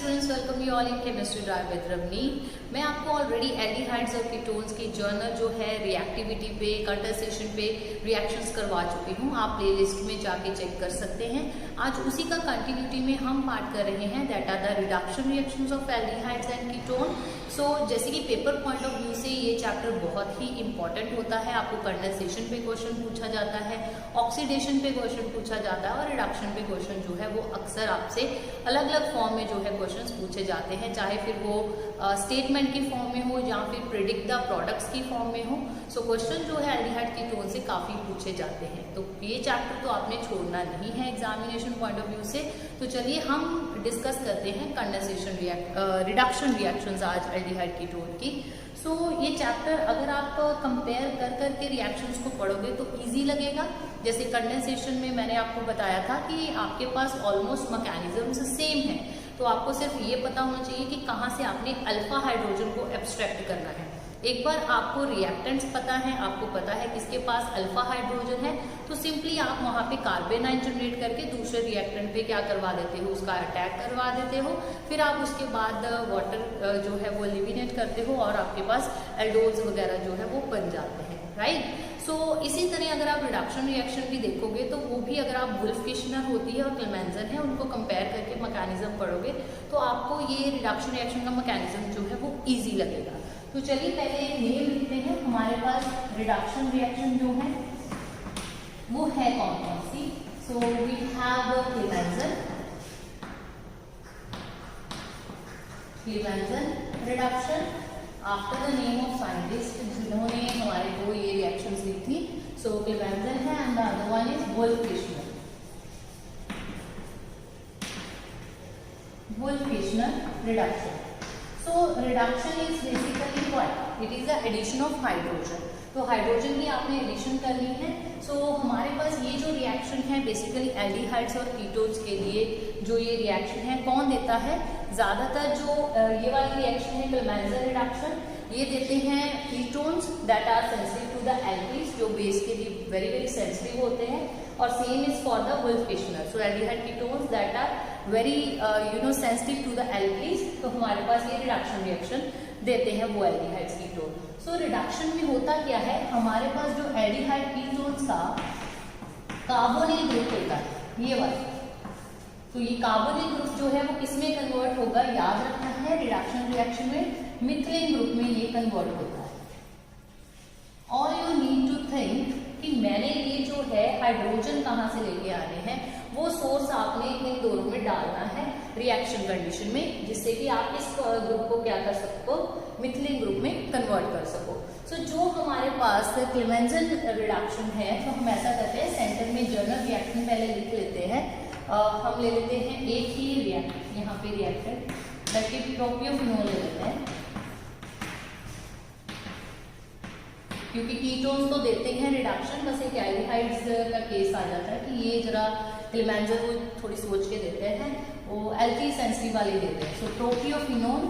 Students, welcome you all in chemistry drive with Ravneet. मैं आपको already aldehydes और ketones की जर्नल जो है रिएक्टिविटी पे, कंडेंसेशन पे रिएक्शंस करवा चुकी हूँ। आप प्लेलिस्ट में जाके चेक कर सकते हैं। आज उसी का कंटिन्यूटी में हम पार्ट कर रहे हैं, that are the reduction reactions of aldehydes and ketone. So जैसे कि पेपर पॉइंट ऑफ व्यू से ये चैप्टर बहुत ही इंपॉर्टेंट होता है। आपको कंडेंसेशन पे क्वेश्चन पूछा जाता है, ऑक्सीडेशन पे क्वेश्चन पूछा जाता है और रिडक्शन पे क्वेश्चन जो है वो अक्सर आपसे अलग अलग फॉर्म में जो है क्वेश्चंस पूछे जाते हैं, चाहे फिर वो स्टेटमेंट की फॉर्म में हो या फिर प्रिडिक्ट द प्रोडक्ट्स की फॉर्म में हो। सो क्वेश्चन जो है एल्डिहाइड कीटोन से काफी पूछे जाते हैं, तो ये चैप्टर तो आपने छोड़ना नहीं है एग्जामिनेशन पॉइंट ऑफ व्यू से। तो चलिए हम डिस्कस करते हैं कंडेंसेशन रिडक्शन रिएक्शंस आज एल्डिहाइड कीटोन की। सो ये चैप्टर अगर आप कंपेयर कर करके रिएक्शंस को पढ़ोगे तो इजी लगेगा। जैसे कंडेंसेशन में मैंने आपको बताया था कि आपके पास ऑलमोस्ट मैकेनिज्म्स सेम है, तो आपको सिर्फ ये पता होना चाहिए कि कहाँ से आपने अल्फा हाइड्रोजन को एब्स्ट्रैक्ट करना है। एक बार आपको रिएक्टेंट्स पता है, आपको पता है किसके पास अल्फा हाइड्रोजन है, तो सिंपली आप वहाँ पे कार्बन आयन जनरेट करके दूसरे रिएक्टेंट पे क्या करवा देते हो, उसका अटैक करवा देते हो। फिर आप उसके बाद वाटर जो है वो एलिमिनेट करते हो और आपके पास एल्डोल्स वगैरह जो है वो बन जाते हैं, राइट। सो इसी तरह अगर आप रिडक्शन रिएक्शन भी देखोगे तो वो भी अगर आप वुल्फ-किश्नर होती है और क्लेमेंजन है उनको कंपेयर करके मैकेनिज्म पढ़ोगे तो आपको ये रिडक्शन रिएक्शन का मैकेनिज्म जो है वो इजी लगेगा। तो चलिए पहले नेम लिखते हैं। हमारे पास रिडक्शन रिएक्शन जो है वो है कौन कौन सी। So we have Clemmensen reduction after the name of scientist जिन्होंने हमारे को ये रिएक्शंस ली थी। सो क्लेमेंजन है and the other one is wolf-Kishner reduction. So reduction is basically what? It is the addition of hydrogen. तो हाइड्रोजन की आपने एडिशन करनी है। सो हमारे पास ये जो रिएक्शन है बेसिकली एल्डिहाइड्स और कीटोन्स के लिए जो ये रिएक्शन है कौन देता है, ज्यादातर जो ये वाली रिएक्शन है क्लेमेंजन रिडक्शन, ये देते हैं ketones that are sensitive to the alkenes, जो बेस के लिए वेरी वेरी सेंसिटिव होते हैं। और same is for the Wolff-Kishner. So aldehyde ketones that are very sensitive to the alkenes, तो हमारे पास ये रिडक्शन रिएक्शन देते हैं वो एल्डिहाइड्स कीटोन। सो रिडक्शन में होता क्या है, हमारे पास जो एल्डिहाइड कीटोन्स का कार्बोनिल ग्रुप होता है ये वाला, तो ये कार्बोनिल ग्रुप जो है वो किसमें कन्वर्ट होगा, याद रखना है रिडक्शन रिएक्शन में मिथिलीन ग्रुप में ये कन्वर्ट होता है। और यू नीड टू थिंक कि मैंने ये जो है हाइड्रोजन कहाँ से लेके आने हैं, वो सोर्स आपने इन दोनों में डालना है रिएक्शन कंडीशन में, जिससे कि आप इस ग्रुप को क्या कर सको, मिथिलीन ग्रुप में कन्वर्ट कर सको। सो जो हमारे पास क्लेमेंजन रिडक्शन है तो हम ऐसा करते हैं, सेंटर में जर्नल रिएक्शन पहले लिख लेते हैं। हम ले लेते हैं एक ही रिएक्ट, यहाँ पे रिएक्टेंट प्रोपियोफिनोल ले लेते हैं, क्योंकि कीटोन्स तो देते हैं रिडक्शन, बस एक एल्डिहाइड्स का केस आ जाता है कि ये जरा क्लेमेंजन वो थोड़ी सोच के देते हैं, वो एल्की सेंसिटिव वाले देते हैं। सो प्रोपियोफिनोल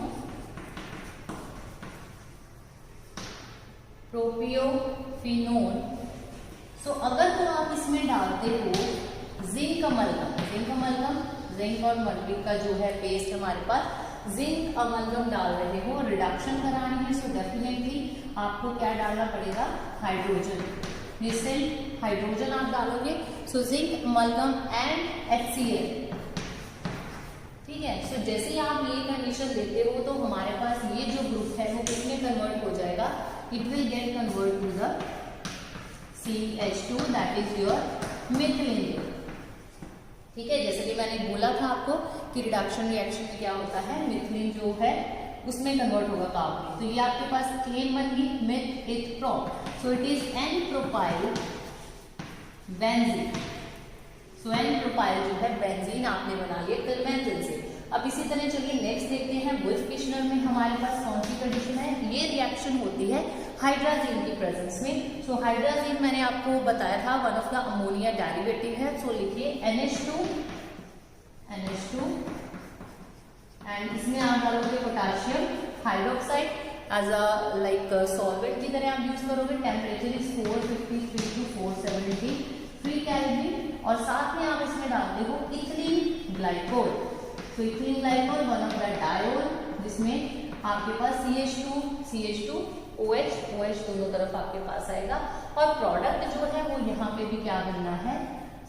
सो अगर तो आप इसमें डालते हो जिंक अमलगम, जिंक और मर्क्यूरी का जो है पेस्ट हमारे पास जिंक अमलगम डाल रहे हो, रिडक्शन करानी है, सो डेफिनेटली आपको क्या डालना पड़ेगा, हाइड्रोजन, निश्चित हाइड्रोजन आप डालोगे। So zinc amalgam and HCl, ठीक है। सो जैसे ही आप ये कंडीशन देते हो तो हमारे पास ये जो ग्रुप है वो किसमें कन्वर्ट हो जाएगा, it will get convert to the CH2 that is your methylene, ठीक है। जैसे कि मैंने बोला था आपको कि रिडक्शन रिएक्शन में क्या होता है, मिथिलीन जो है उसमें कन्वर्ट होगा कार्बन, तो ये आपके पास चेन बन गई मिथ इथ प्रो, so it is N propyl benzene. So N propyl जो है बेंजीन आपने बना लिया क्लेमेंजन से। अब इसी तरह चलिए नेक्स्ट देखते हैं, वुल्फ-किश्नर में हमारे पास कौन सी कंडीशन है, ये रिएक्शन होती है हाइड्राजीन की प्रेजेंस में। सो हाइड्राजीन मैंने आपको बताया था one of the ammonia derivative है। सो लिखिए NH2 एंड इसमें आप डालोगे potassium hydroxide as a like solvent की तरह आप यूज करोगे। टेम्परेचर इज 453 to 473 केल्विन, और साथ में आप इसमें डालते हो इथिलीन ग्लाइकोल। तो ethylene glycol one of the diol, जिसमें आपके पास CH2 OH दोनों तरफ आपके पास आएगा। और प्रोडक्ट जो है वो यहाँ पे भी क्या बनना है,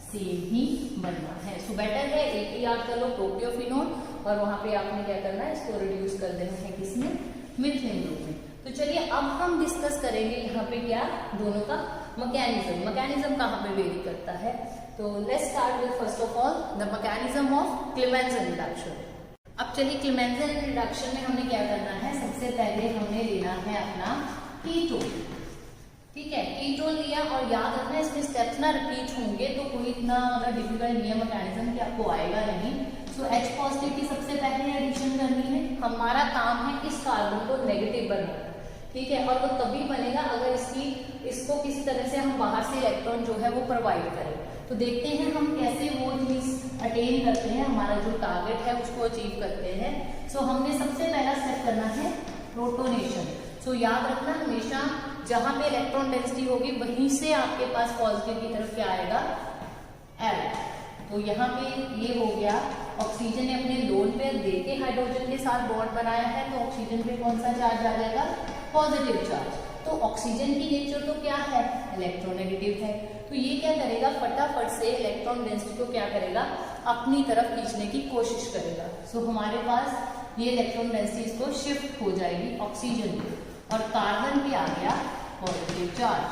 सेम ही बनना है। सो बेटर है एक ही याद कर लो, प्रोपियोफिनोल, और वहां पे आपने क्या करना है, इसको रिड्यूस कर देना है किसमें, मिथिलीन ग्रुप में। तो चलिए अब हम डिस्कस करेंगे यहाँ पे क्या, दोनों का मैकेनिज्म कहाँ पे वेरी करता है। तो let's start with first of all the mechanism of Clemmensen reduction. अब चलिए क्लेमेंज़न रिडक्शन में हमने क्या करना है, सबसे पहले हमने लेना है अपना कीटोन, ठीक है। कीटोन लिया और याद रखना इसमें स्टेप्स ना रिपीट होंगे, तो कोई इतना डिफिकल्ट नहीं है मैकेनिज्म कि आपको आएगा नहीं। सो H पॉजिटिव की सबसे पहले एडिशन करनी है। हमारा काम है इस कार्बन को नेगेटिव बनाना, ठीक है, और वो तभी बनेगा अगर इसको किसी तरह से हम बाहर से इलेक्ट्रॉन जो है वो प्रोवाइड करें। तो देखते हैं हम कैसे वो चीज अटेन करते हैं, हमारा जो टारगेट है उसको अचीव करते हैं। सो हमने सबसे पहला स्टेप करना है प्रोटोनेशन। सो याद रखना हमेशा जहां पे इलेक्ट्रॉन डेंसिटी होगी वहीं से आपके पास पॉजिटिव की तरफ क्या आएगा, L। तो यहाँ पे ये हो गया, ऑक्सीजन ने अपने लोन पेयर देके हाइड्रोजन के साथ बॉन्ड बनाया है, तो ऑक्सीजन पे कौन सा चार्ज आ जाएगा, पॉजिटिव चार्ज। तो ऑक्सीजन की नेचर तो क्या है, इलेक्ट्रोनेगेटिव है। तो ये क्या करेगा, फटाफट से इलेक्ट्रॉन डेंसिटी को क्या करेगा, अपनी तरफ खींचने की कोशिश करेगा। सो हमारे पास ये इलेक्ट्रॉन डेंसिटी इसको शिफ्ट हो जाएगी ऑक्सीजन पे, और कार्बन पे आ गया पॉजिटिव चार्ज।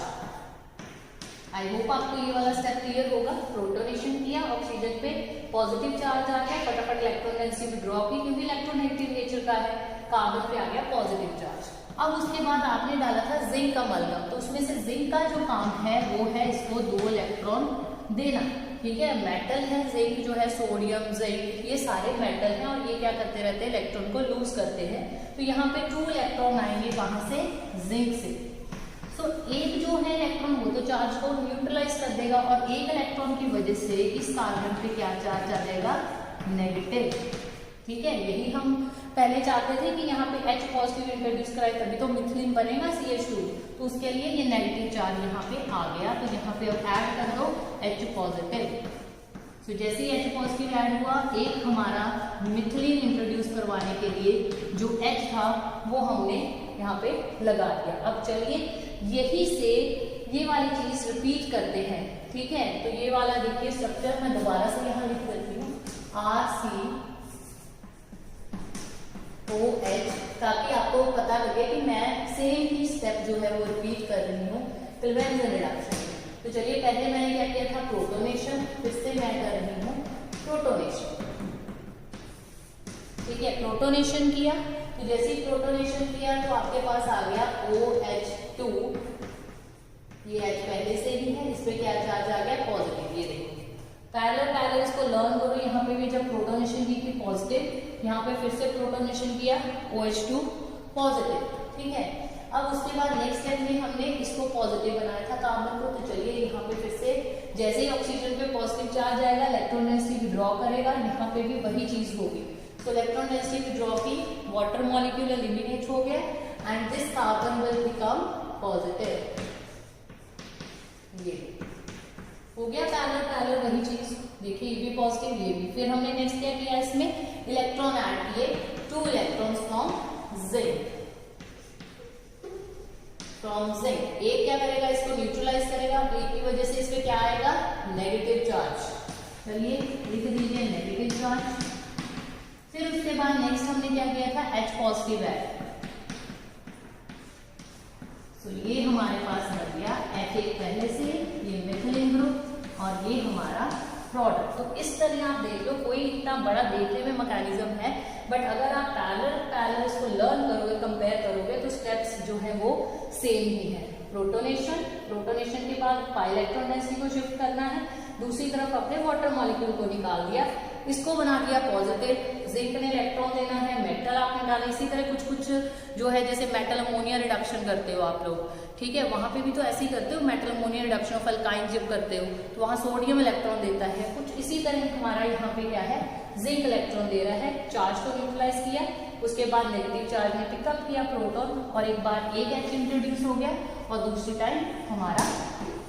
आई होप आपको ये वाला स्टेप क्लियर होगा। प्रोटोनेशन किया, ऑक्सीजन पे पॉजिटिव चार्ज आ गया, फटाफट इलेक्ट्रॉन डेंसिटी विड्रॉ की क्योंकि इलेक्ट्रोनेगेटिव नेचर का है, कार्बन पे आ गया पॉजिटिव चार्ज। अब उसके बाद आपने डाला था जिंक का मलगम, तो उसमें से जिंक का जो काम है वो है इसको 2 इलेक्ट्रॉन देना, ठीक है। मेटल है जिंक जो है, सोडियम जिंक ये सारे मेटल हैं और ये क्या करते रहते हैं, इलेक्ट्रॉन को लूज करते हैं। तो यहाँ पे 2 इलेक्ट्रॉन आएंगे कहाँ से, जिंक से। सो एक जो है इलेक्ट्रॉन वो तो चार्ज को न्यूट्रलाइज कर देगा, और एक इलेक्ट्रॉन की वजह से इस कार्बन पे क्या चार्ज आ जाएगा, नेगेटिव, ठीक है। यही हम पहले चाहते थे कि यहाँ पे H पॉजिटिव इंट्रोड्यूस कराए तभी तो मिथिलीन बनेगा CH2, तो उसके लिए ये नेगेटिव चार्ज यहाँ पे आ गया। तो यहाँ पे अब ऐड कर दो H पॉजिटिव। तो जैसे ही H पॉजिटिव ऐड हुआ, एक हमारा मिथिलीन इंट्रोड्यूस करवाने के लिए जो H था वो हमने यहाँ पे लगा दिया। अब चलिए यही से ये वाली चीज रिपीट करते हैं, ठीक है। तो ये वाला देखिए स्ट्रक्चर मैं दोबारा से यहाँ लिख देती हूँ, RCOH, ताकि आपको पता लगे कि मैं सेम ही स्टेप जो है वो रिपीट कर रही हूँ क्लेमेंज़न रिडक्शन। तो चलिए पहले मैंने क्या किया था, प्रोटोनेशन, फिर से मैं कर रही हूँ प्रोटोनेशन, ठीक है। प्रोटोनेशन किया, तो जैसे ही प्रोटोनेशन किया तो आपके पास आ गया OH2, ये H पहले से ही है, इस पे क्या चार्ज आ गया, पॉजिटिव। ये देखो पैरेलल इसको लर्न करो, यहाँ पे भी जब प्रोटोनेशन की थी पॉजिटिव, यहाँ पे फिर से प्रोटोनेशन किया OH2 पॉजिटिव, ठीक है। अब उसके बाद नेक्स्ट स्टेप में हमने इसको पॉजिटिव बनाया था कार्बन को। तो चलिए यहाँ पे फिर से जैसे ही ऑक्सीजन पे पॉजिटिव चार्ज आएगा, इलेक्ट्रॉन डेंसिटी विड्रॉ करेगा, यहाँ पे भी वही चीज होगी। तो इलेक्ट्रॉन डेंसिटी विड्रॉ की, वाटर मॉलिक्यूल एलिमिनेट हो गया, and this carbon will become positive. ये हो गया पैरेलल वही चीज, देखिए ये भी पॉजिटिव, ये भी। फिर हमने नेक्स्ट क्या किया, इसमें इलेक्ट्रॉन ऐड किए, 2 इलेक्ट्रॉन्स फ्रॉम जिंक। एक क्या करेगा, इसको न्यूट्रलाइज करेगा, एक की वजह से इसमें क्या आएगा, नेगेटिव चार्ज। चलिए लिख दीजिए नेगेटिव चार्ज। फिर उसके बाद नेक्स्ट हमने क्या किया था, H पॉजिटिव ऐड। तो ये हमारे पास बन गया H1 पहले से, ये मिथिलीन ग्रुप, और ये हमारा प्रोडक्ट। तो इस तरह आप देख लो, कोई इतना बड़ा देखने में मैकेनिज्म है, बट अगर आप पैरेलल इसको लर्न करोगे, कंपेयर करोगे, तो स्टेप्स जो है वो सेम ही है। प्रोटोनेशन के बाद पाई इलेक्ट्रॉन डेंसिटी को शिफ्ट करना है, दूसरी तरफ अपने वाटर मॉलिक्यूल को निकाल दिया, इसको बना दिया पॉजिटिव। जिंक ने इलेक्ट्रॉन देना है, मेटल आपने डाला, इसी तरह कुछ जो है, जैसे मेटल अमोनिया रिडक्शन करते हो आप लोग, ठीक है, वहां पे भी तो ऐसे ही करते हो, metal ammonia reduction of alkyne जब करते हो तो वहां सोडियम इलेक्ट्रॉन देता है, कुछ इसी तरह हमारा यहाँ पे क्या है, जिंक इलेक्ट्रॉन दे रहा है, चार्ज को न्यूट्रलाइज किया, उसके बाद नेगेटिव चार्ज ने पिकअप किया प्रोटॉन, और एक बार एक H इंट्रोड्यूस हो गया, और दूसरी टाइम हमारा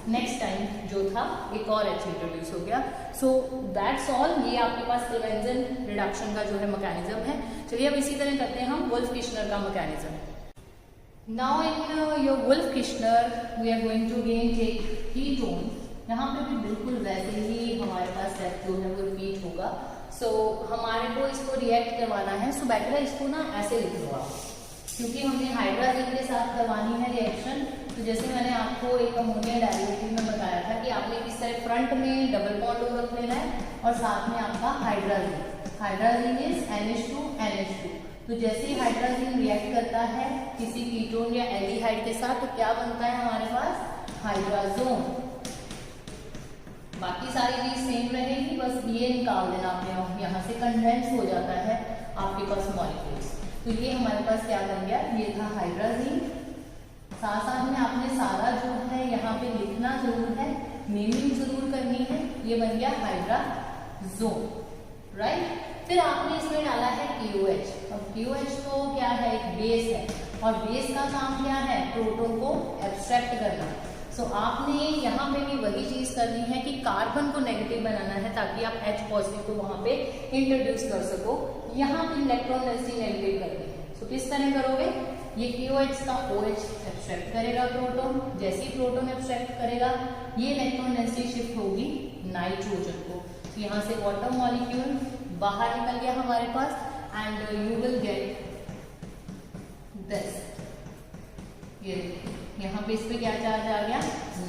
नेक्स्ट टाइम जो था एक और H इंट्रोड्यूस हो गया। सो दैट्स ऑल, ये आपके पास क्लेवेंजन रिडक्शन का जो है मैकेनिज्म है। चलिए अब इसी तरह करते हैं हम वुल्फ-किश्नर का mechanism. Now in your Wolff-Kishner we are going to again take ketone. यहाँ पे भी बिल्कुल वैसे ही हमारे पास स्टेप जो है वो रिपीट होगा। सो हमारे को इसको रिएक्ट करवाना है। सो बेटर है इसको ना ऐसे लिख लो आप, क्योंकि हमने हाइड्राजीन के साथ करवानी है रिएक्शन। तो जैसे मैंने आपको एक अमोनिया डेरिवेटिव में बताया था कि आपने किस तरह फ्रंट में डबल बॉन्ड रख लेना है और साथ में आपका हाइड्राजीन इज NH2 NH2। तो जैसे ही हाइड्राजीन रिएक्ट करता है किसी कीटोन या एल्डिहाइड के साथ, तो क्या बनता है हमारे पास हाइड्राजोन। बाकी सारी चीज सेम रहेगी, बस ये निकाल देना आपने, यहाँ से कंडेंस हो जाता है आपके पास मॉलिक्यूल्स। तो ये हमारे पास क्या बन गया, ये था हाइड्राजीन। साथ साथ में आपने सारा जो है यहाँ पे लिखना जरूर है, नेमिंग जरूर करनी है। ये बन गया हाइड्राजोन, राइट। फिर आपने इसमें डाला है KOH। अब KOH तो क्या है, एक बेस है, और बेस का काम क्या है, प्रोटॉन को एब्स्ट्रैक्ट करना। सो आपने यहाँ पे भी वही चीज करनी है कि कार्बन को नेगेटिव बनाना है ताकि आप H पॉजिटिव को वहां पे इंट्रोड्यूस कर सको। यहाँ पे इलेक्ट्रॉन डेंसिटी नेगेटिव करनी है। सो किस तरह करोगे, ये KOH का OH एब्स्ट्रैक्ट करेगा प्रोटॉन। जैसे ही प्रोटॉन एब्स्ट्रैक्ट करेगा ये इलेक्ट्रॉन डेंसिटी शिफ्ट होगी नाइट्रोजन को। तो यहाँ से वाटर मॉलिक्यूल बाहर निकल गया हमारे पास, and you will get this. ये यहाँ पे इस पे क्या चार्ज आ गया,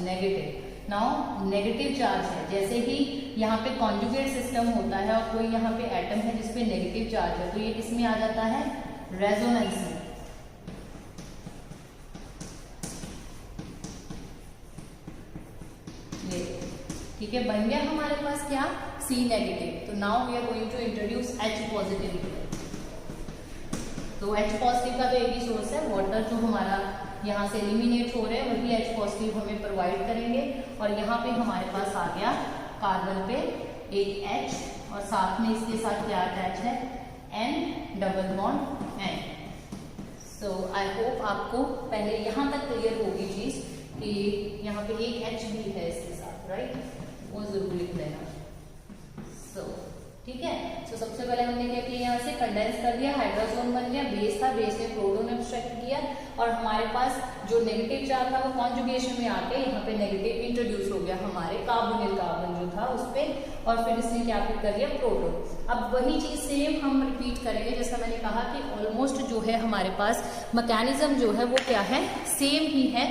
नेगेटिव। नाउ नेगेटिव चार्ज है, जैसे ही यहाँ पे कॉन्जुगेट सिस्टम होता है और कोई यहाँ पे एटम है जिसपे नेगेटिव चार्ज है, तो ये इसमें आ जाता है रेजोनेंस में। ये ठीक है, बन गया हमारे पास क्या, C नेगेटिव। तो now we are going to introduce H positive. तो H पॉजिटिव का तो एक ही सोर्स है, वाटर जो हमारा यहाँ से एलिमिनेट हो रहे हैं वही H पॉजिटिव हमें प्रोवाइड करेंगे। और यहाँ पे हमारे पास आ गया कार्बन पे एक H, और साथ में इसके साथ क्या अटैच है, N double bond N। So I hope आपको पहले यहाँ तक क्लियर होगी चीज कि यहाँ पे एक H भी है इसके साथ, राइट, वो जरूर लिख लेना। सो ठीक है। सो सबसे पहले हमने क्या किया, यहाँ से कंडेंस कर दिया, हाइड्रोजन बन गया, बेस था, बेस ने प्रोटॉन एब्स्ट्रैक्ट किया, और हमारे पास जो नेगेटिव चार्ज था वो कॉन्जुगेशन में आके यहाँ पे नेगेटिव इंट्रोड्यूस हो गया हमारे कार्बोनिल कार्बन जो था उस पे, और फिर इसने क्या कर दिया, प्रोटॉन। अब वही चीज सेम हम रिपीट करेंगे, जैसा मैंने कहा कि ऑलमोस्ट जो है हमारे पास मैकेनिज्म जो है वो क्या है, सेम ही है,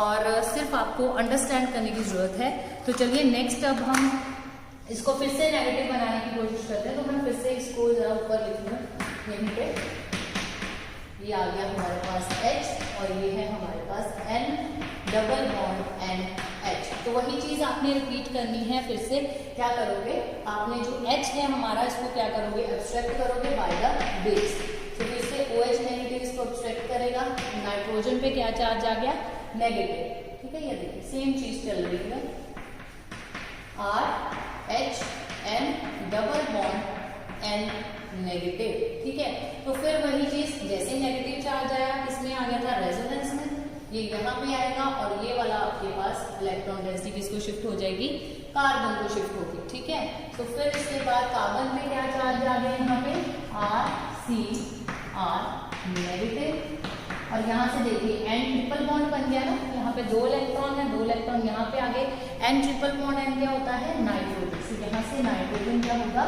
और सिर्फ आपको अंडरस्टैंड करने की जरूरत है। तो चलिए नेक्स्ट अब हम इसको फिर से नेगेटिव बनाने की कोशिश करते हैं। तो मैं फिर से इसको जरा ऊपर लिखूंगा, यहीं पे ये आ गया हमारे पास H, और ये है हमारे पास N डबल बॉन्ड NH। तो वही चीज आपने रिपीट करनी है। फिर से क्या करोगे, आपने जो H है हमारा, इसको क्या करोगे, एब्स्ट्रैक्ट करोगे बाय द बेस। तो फिर से OH नेगेटिव इसको एब्स्ट्रैक्ट करेगा, नाइट्रोजन पे क्या चार्ज आ गया, नेगेटिव। ठीक है, ये देखिए सेम चीज चल रही है, R H N double bond N negative. ठीक है, तो फिर वही चीज, जैसे नेगेटिव चार्ज आया किसमें आ गया था, रेजोनेंस में, ये यहाँ पे आएगा, और ये वाला आपके पास इलेक्ट्रॉन डेंसिटी किसको शिफ्ट हो जाएगी, कार्बन को शिफ्ट होगी। ठीक है, तो फिर इसके बाद कार्बन पे क्या चार्ज आ गया, यहाँ पे R C R नेगेटिव, और यहाँ से देखिए N ट्रिपल बॉन्ड बन गया ना, यहाँ पे 2 इलेक्ट्रॉन है, 2 इलेक्ट्रॉन यहाँ पे आगे, N ट्रिपल बॉन्ड N क्या होता है, नाइट्रोजन। तो यहाँ से नाइट्रोजन क्या होगा,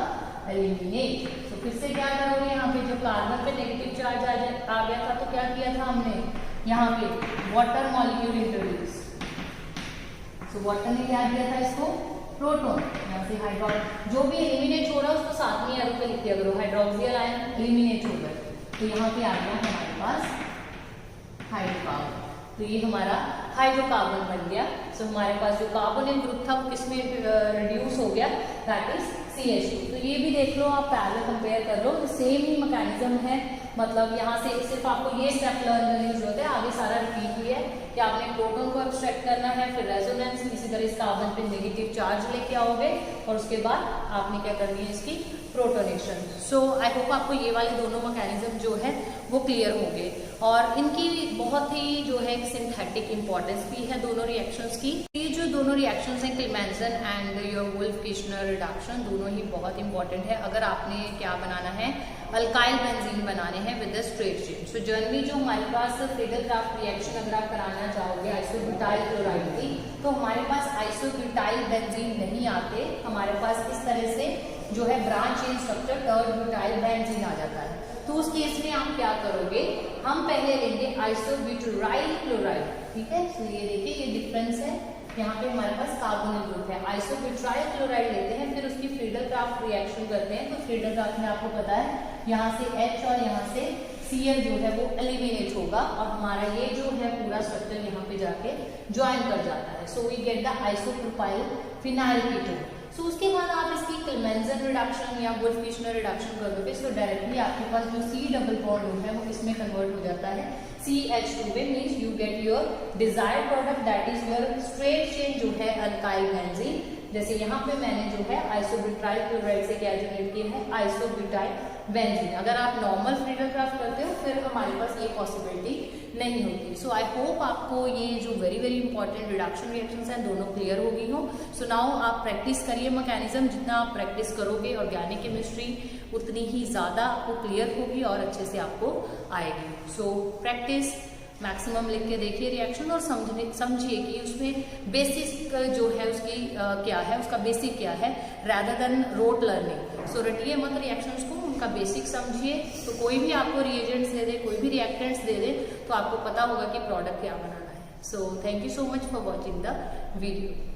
एलिमिनेट। तो फिर से क्या करोगे, यहाँ पे जो कार्बन पे नेगेटिव चार्ज आ गया था, तो क्या किया था हमने, यहाँ पे वाटर मॉलिक्यूल इंट्रोड्यूस। तो वाटर ने क्या किया था इसको, प्रोटॉन। यहाँ से हाइड्रोजन जो भी एलिमिनेट हो रहा है उसको साथ में एरो पे लिख दिया करो, हाइड्रोक्सिल आयन एलिमिनेट हो गए, तो यहाँ पे आ गया हमारे पास हाइड्रोकार्बन। तो ये हमारा हाइड्रोकार्बन बन गया। सो हमारे पास जो कार्बोनिल ग्रुप था वो किसमें रिड्यूस हो गया, दैट इज CH2। तो ये भी देख लो, आप पैरेलल कंपेयर कर लो, सेम ही मैकेनिज्म है। मतलब यहाँ से सिर्फ आपको ये स्टेप लर्न करने की जरूरत है, आगे सारा रिपीट ही है कि आपने प्रोटॉन को एब्स्ट्रैक्ट करना है, फिर रेजोनेंस, इसी तरह इस कार्बन पे नेगेटिव चार्ज लेके आओगे, और उसके बाद आपने क्या करनी है, इसकी प्रोटोनेशन। सो आई होप आपको ये वाले दोनों मैकेनिज्म जो है वो क्लियर होंगे, और इनकी बहुत ही जो है सिंथेटिक इंपॉर्टेंस भी है दोनों रिएक्शंस की। ये जो दोनों रिएक्शंस हैं, क्लेमेंसन एंड योर वुल्फ-किशनर रिडक्शन, दोनों ही बहुत इंपॉर्टेंट है अगर आपने क्या बनाना है, अल्काइल बेंजीन बनाने हैं with the straight chain. So generally जो हमारे पास फ्रीडल-क्राफ्ट रिएक्शन अगर आप कराना चाहोगे आइसोब्यूटाइल क्लोराइड की, तो हमारे पास आइसोब्यूटाइल बेंजीन नहीं आते, हमारे पास इस तरह से जो है branch chain structure tert butyl benzene आ जाता है। तो उस केस में आप क्या करोगे, हम पहले लेंगे आइसोब्यूटाइल क्लोराइड, ठीक है। तो ये देखिए ये डिफरेंस है, यहाँ पे हमारे पास कार्बोनिल ग्रुप है, आइसोब्यूटाइल क्लोराइड लेते हैं, फिर उसकी फ्रीडल-क्राफ्ट रिएक्शन करते हैं। तो फ्रीडल-क्राफ्ट में आपको पता है यहाँ से H और यहाँ से Cl जो है वो एलिमिनेट होगा और हमारा ये जो है पूरा स्ट्रक्चर यहाँ पे जाके ज्वाइन कर जाता है। So we get the isopropyl phenyl ketone. So उसके बाद आप इसकी क्लेमेंसन रिडक्शन या वुल्फ-किशनर रिडक्शन कर दोगे, सो डायरेक्टली आपके पास जो C डबल बॉन्ड है वो इसमें कन्वर्ट हो जाता है CH2 में, means you get your desired product that is your straight chain जो है अल्काइल बेंजीन। जैसे यहाँ पे मैंने जो है आइसोब्यूटाइल क्लोराइड से क्या जनरेट किया है, आइसोब्यूटाइल बेंजीन। अगर आप नॉर्मल फ्रीडल-क्राफ्ट करते हो फिर हमारे पास ये पॉसिबिलिटी नहीं होती। सो आई होप आपको ये जो very very important reduction reactions हैं दोनों क्लियर हो गई हो। सो नाउ आप प्रैक्टिस करिए मैकेनिज्म, जितना आप प्रैक्टिस करोगे ऑर्गेनिक केमिस्ट्री उतनी ही ज्यादा आपको क्लियर होगी और अच्छे से आपको आएगी। सो प्रैक्टिस मैक्सिमम लिख के देखिए रिएक्शन और समझिए कि उसमें बेसिक जो है उसकी क्या है, उसका बेसिक क्या है, rather than रोट लर्निंग। सो रटिए मत रिएक्शंस को, उनका बेसिक समझिए। तो कोई भी आपको रिएजेंट्स दे दे, कोई भी रिएक्टेंट्स दे दे, तो आपको पता होगा कि प्रोडक्ट क्या बनाना है। So thank you so much for watching the video.